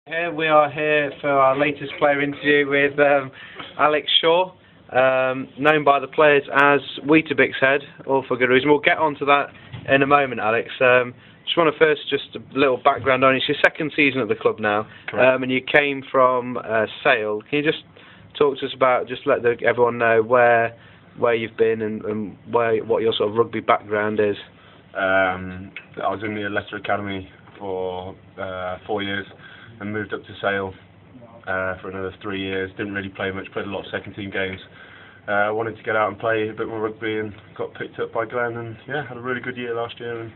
Here we are here for our latest player interview with Alex Shaw, known by the players as Wheetabix Head, all for good reason. We'll get onto that in a moment, Alex. Just want to first just a little background on it. It's your second season at the club now, and you came from Sale. Can you just talk to us about, just let everyone know where you've been and what your sort of rugby background is? I was in the Leicester Academy for 4 years and moved up to Sale for another 3 years. Didn't really play much, played a lot of second team games. Wanted to get out and play a bit more rugby and got picked up by Glenn, and yeah, had a really good year last year and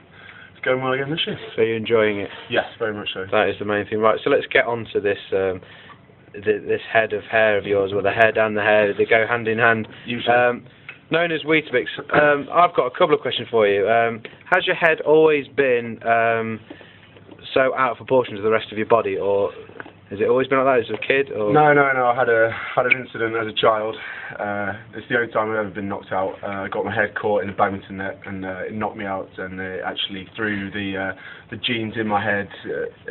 it's going well again this year. So you're enjoying it? Yes, very much so. That is the main thing. Right, so let's get on to this this head of hair of yours, with the head and the hair, they go hand in hand. Usually. Known as Wheetabix, I've got a couple of questions for you. Has your head always been so out of proportion to the rest of your body, or has it always been like that as a kid? Or? No. I had an incident as a child. It's the only time I've ever been knocked out. I got my head caught in a badminton net, and it knocked me out, and it actually threw the genes in my head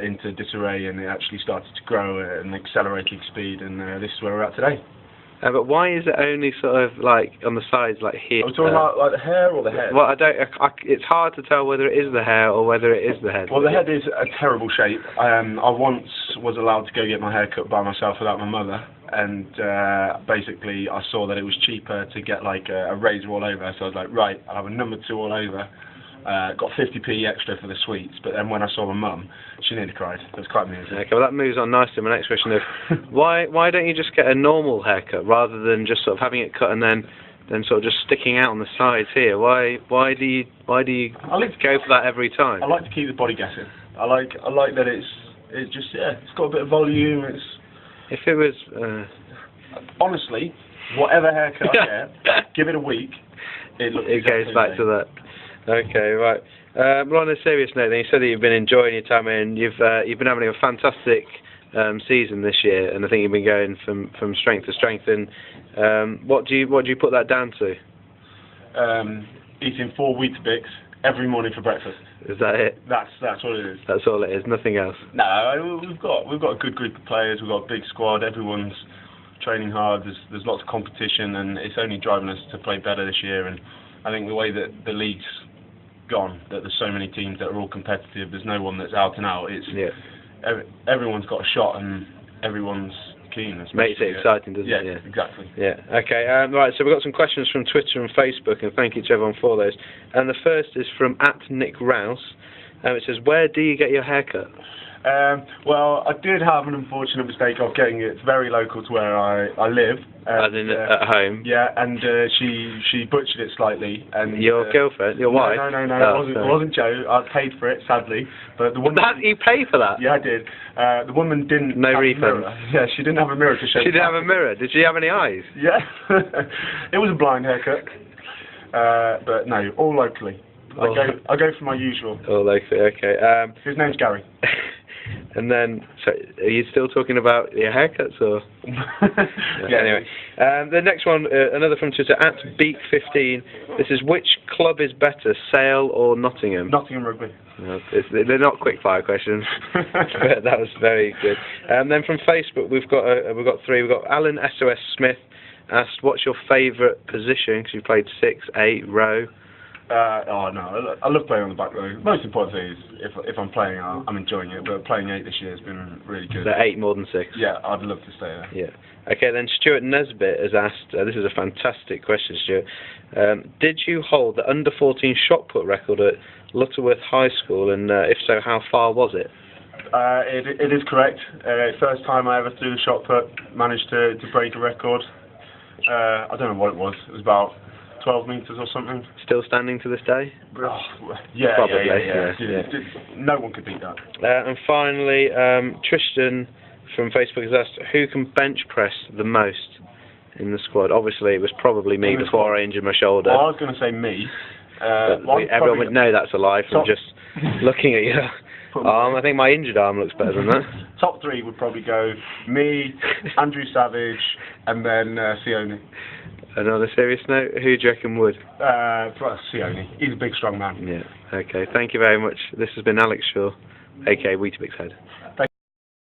into disarray, and it actually started to grow at an accelerating speed, and this is where we're at today. But why is it only sort of like on the sides, like here? Are we talking about like the hair or the head? Well, it's hard to tell whether it is the hair or whether it is the head. Well, the head is a terrible shape. I once was allowed to go get my hair cut by myself without my mother, and basically I saw that it was cheaper to get like a razor all over, so I was like, right, I'll have a number 2 all over. Got 50p extra for the sweets, but then when I saw my mum, she nearly cried. It was quite amusing. Okay, well that moves on nicely to my next question of why don't you just get a normal haircut rather than just sort of having it cut and then sort of just sticking out on the sides here? Why do you go for that every time? I like to keep the body guessing. I like that it's got a bit of volume. If it was honestly, whatever haircut I get, give it a week, it goes back to that. Okay, right. Well, on a serious note, then, you said that you've been enjoying your time and you've been having a fantastic season this year, and I think you've been going from strength to strength. And what do you put that down to? Eating 4 Wheetabix every morning for breakfast. Is that it? That's what it is. That's all it is. Nothing else. No, we've got a good group of players. We've got a big squad. Everyone's training hard. There's lots of competition, and it's only driving us to play better this year. And I think the way that the league's gone, that there's so many teams that are all competitive, there's no one that's out and out. It's everyone's got a shot and everyone's keen. Makes it exciting, doesn't it? Yeah, exactly. Yeah. Okay. Right. So we've got some questions from Twitter and Facebook, and thank you to everyone for those. And the first is from @NickRouse. It says, "Where do you get your haircut?" Well, I did have an unfortunate mistake of getting it very local to where I live. As in at home? Yeah, and she butchered it slightly. And your girlfriend, your wife? No, it wasn't Joe. I paid for it, sadly. But the woman. You pay for that? Yeah, I did. The woman didn't. No have refund. A mirror. Yeah, she didn't have a mirror to show. She didn't have a mirror. Did she have any eyes? Yeah, it was a blind haircut. But no, all locally. I go for my usual. All locally. Okay. His name's Gary. And then, so are you still talking about your haircuts, or? Yeah. Anyway, the next one, another from Twitter, @Beak15. This is, which club is better, Sale or Nottingham? Nottingham Rugby. No, they're not quick-fire questions, but that was very good. And then from Facebook, we've got 3. We've got Alan SOS Smith asked, "What's your favourite position?" Because you played 6, 8, row. Oh no, I love playing on the back row. Most important thing is if I'm playing, I'm enjoying it. But playing 8 this year has been really good. So 8 more than 6. Yeah, I'd love to stay there. Yeah. Okay, then Stuart Nesbitt has asked. This is a fantastic question, Stuart. Did you hold the under-14 shot put record at Lutterworth High School, and if so, how far was it? It is correct. First time I ever threw the shot put, managed to break a record. I don't know what it was. It was about 12 metres or something. Still standing to this day? Oh, yeah, probably. Yeah. No one could beat that. And finally, Tristan from Facebook has asked, who can bench press the most in the squad? Obviously, it was probably me before I injured my shoulder. Well, I was going to say me. Everyone would know that's a lie from just looking at your arm. I think my injured arm looks better than that. Top 3 would probably go me, Andrew Savage, and then Sione. And on a serious note, who do you reckon would? Sione. He's a big, strong man. Yeah. Okay. Thank you very much. This has been Alex Shaw, aka Wheetabix Head.